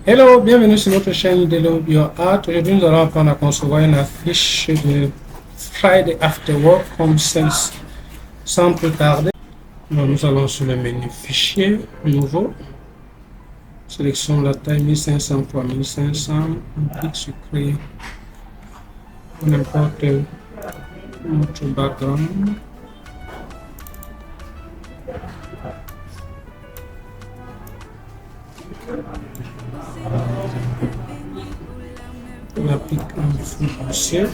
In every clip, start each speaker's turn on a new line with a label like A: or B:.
A: Hello, bienvenue sur notre chaîne de Your Art. Aujourd'hui, nous allons apprendre à concevoir une affiche de Friday Afterwork comme celle-ci. Sans plus tarder, nous allons sur le menu Fichier, Nouveau. Sélection de la taille 1500 x 1500. On clique sur Créer. On importe notre background. On applique un fond poussière.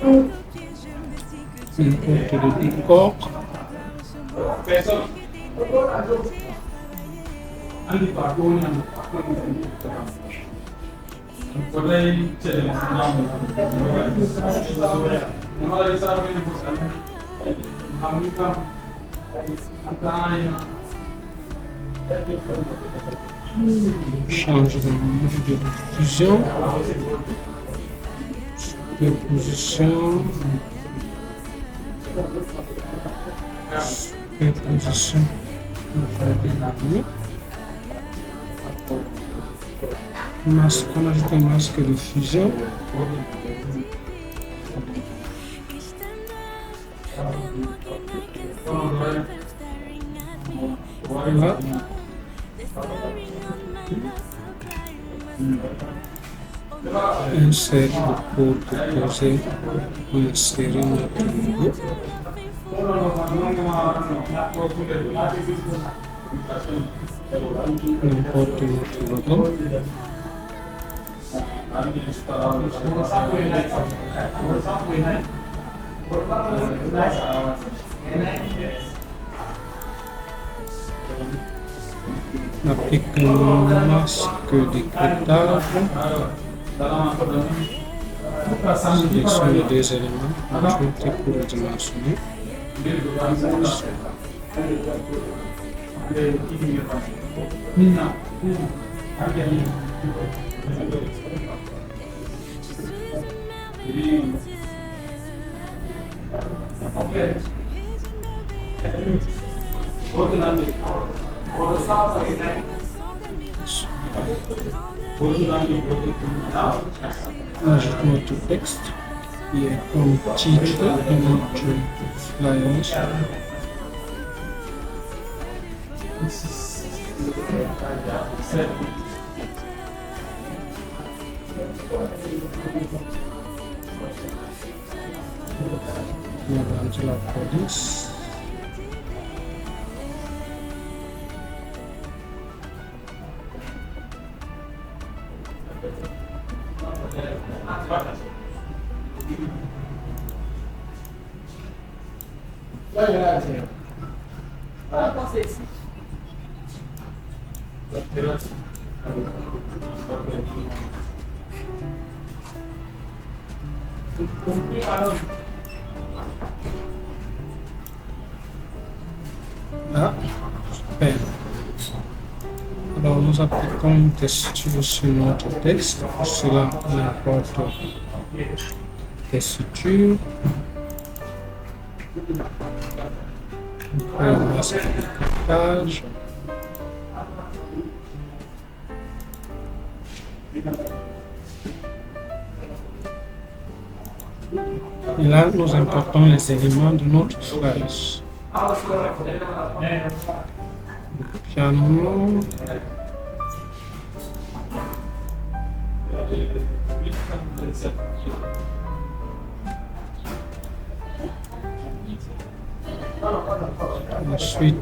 A: On importe le décor. Change de mode de diffusion, superposition, masque, on ajoute un masque de fusion. Voilà. Insert le code déposé pour insérer notre vidéo. On importe notre logo. On applique un masque d'écrêtage. Sélection les deux éléments, majorité pour le dimensionner. On ajoute notre texte qui est comme titre de notre flyer. On va rentrer la police. Ah, super. Alors nous appliquons une texture sur notre texte. Pour cela, on importe texture. On crée un masque de page. Et là, nous importons les éléments de notre flyer. Le piano. Ensuite,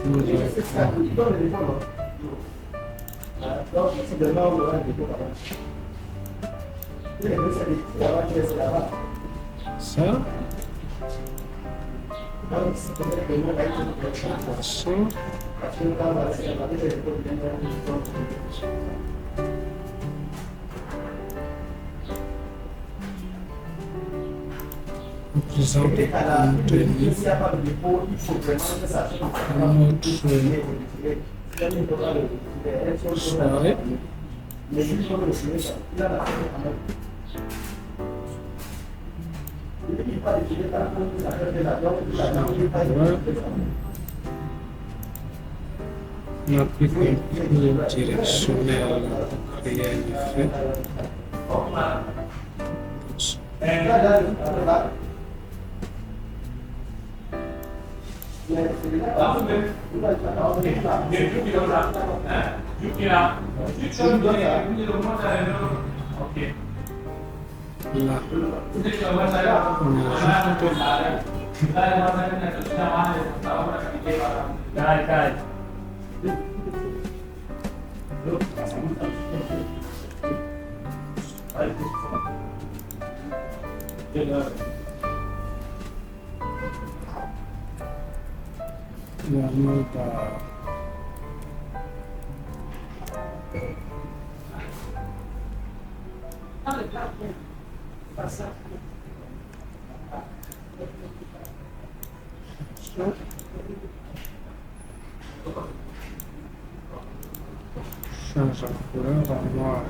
A: nous ça. On présente notre soirée. On applique un peu directionnel pour créer un effet. Là, on ajoute la mode change en couleur en noir.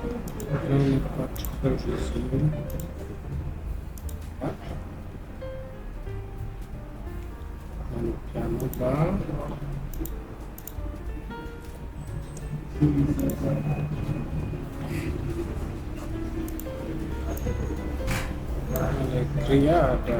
A: Là, on n'est pas très visible. Dans le piano bas. Les grillades.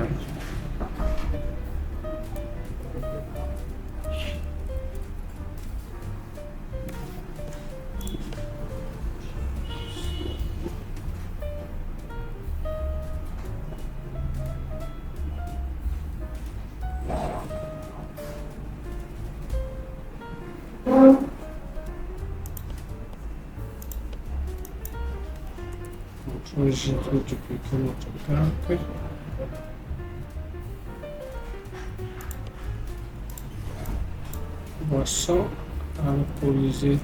A: Hoje eu estou clicando na capa. Boisson alcoolisée.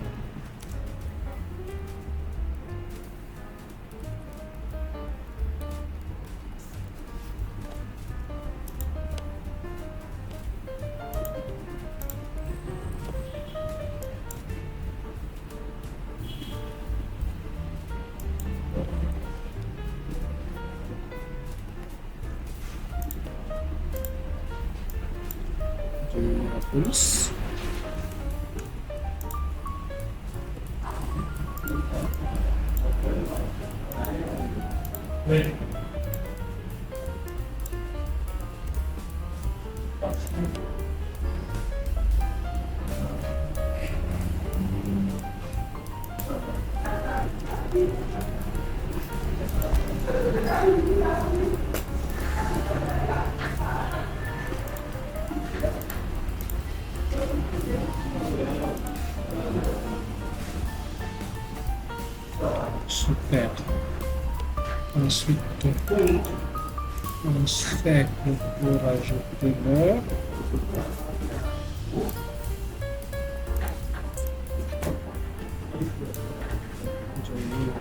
A: Pouce. Oui. Super. Ensuite, on sec pour rajouter l'heure.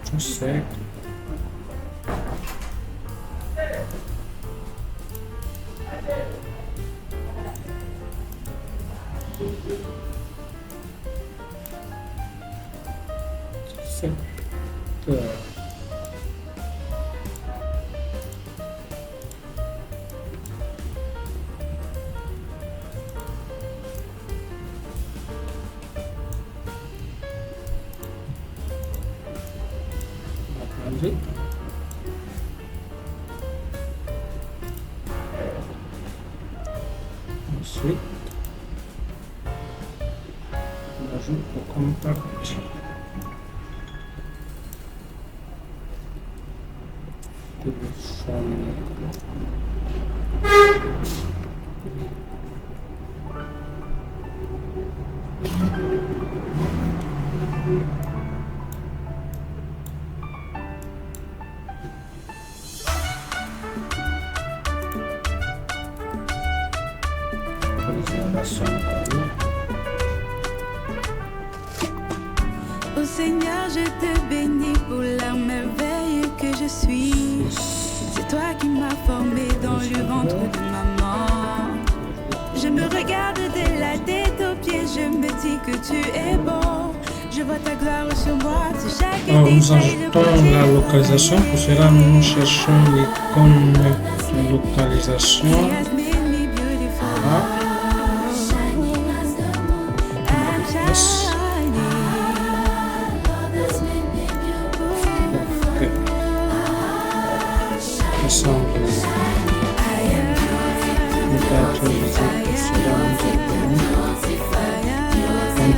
A: Tout sec. Ensuite, on ajoute le contact. Téléphone.
B: Ô Seigneur, je te bénis pour la merveille que je suis. C'est toi qui m'as formé dans le ventre de maman. Je me regarde de la tête aux pieds, je me dis que tu es bon. Je je vois ta gloire sur moi. C'est chaque
A: Alors, nous
B: détail de
A: ajoutons la localisation. Pour cela, nous cherchons l'icône de localisation. Voilà. Yes. Ok. Descendre.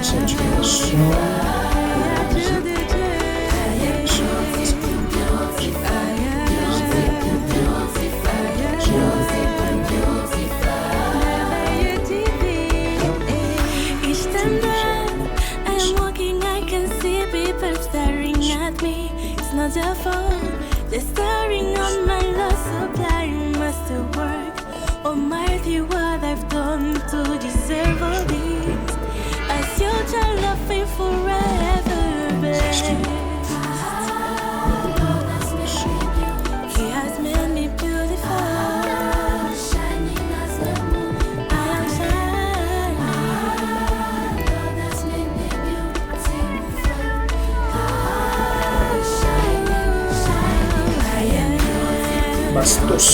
A: Saturation.
B: Not your fault. They're staring on my lost supply. Masterwork, Almighty, what I've done to deserve all this. As your child, loving forever blessed. He has made me beautiful.
A: Bastos.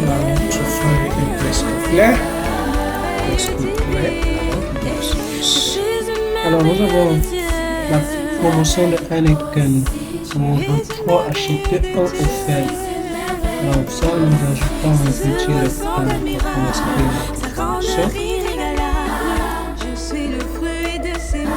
A: La montre est presque claire. Alors nous avons la promotion de Heineken. On a 3 achetés, 1 offert. Alors ça, nous ajoutons un petit rectangle pour inscrire notre promotion.
B: Je suis le fruit de ses mains.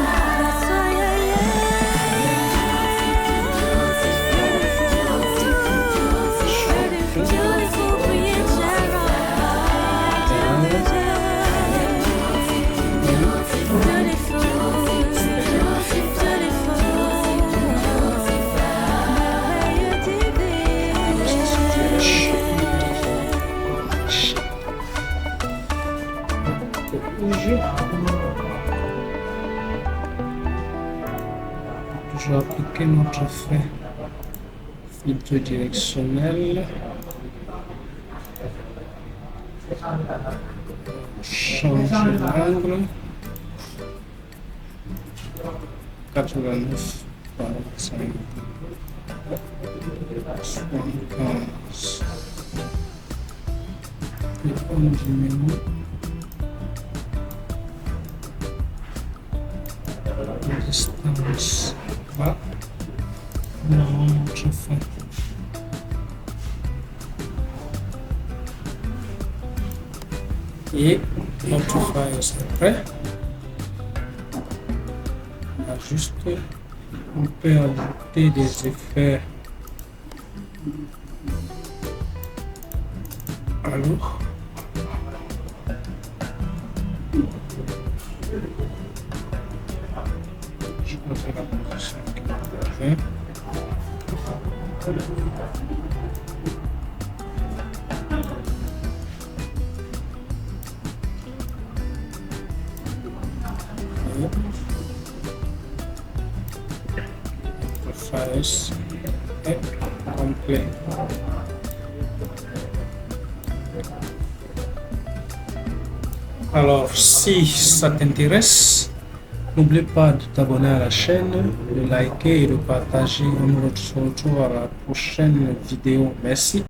A: Toujours appliquer notre filtre directionnel. Changer l'angle. 89 par 5. 75. Et on diminue. La distance. Voilà. Nous avons notre fin. Et notre file est prêt. On a juste, on peut ajouter des effets. Alors, je peux faire la position qu'il faut. Le file est complet. Alors, si ça t'intéresse, n'oublie pas de t'abonner à la chaîne, de liker et de partager. On se retrouve à la prochaine vidéo. Merci.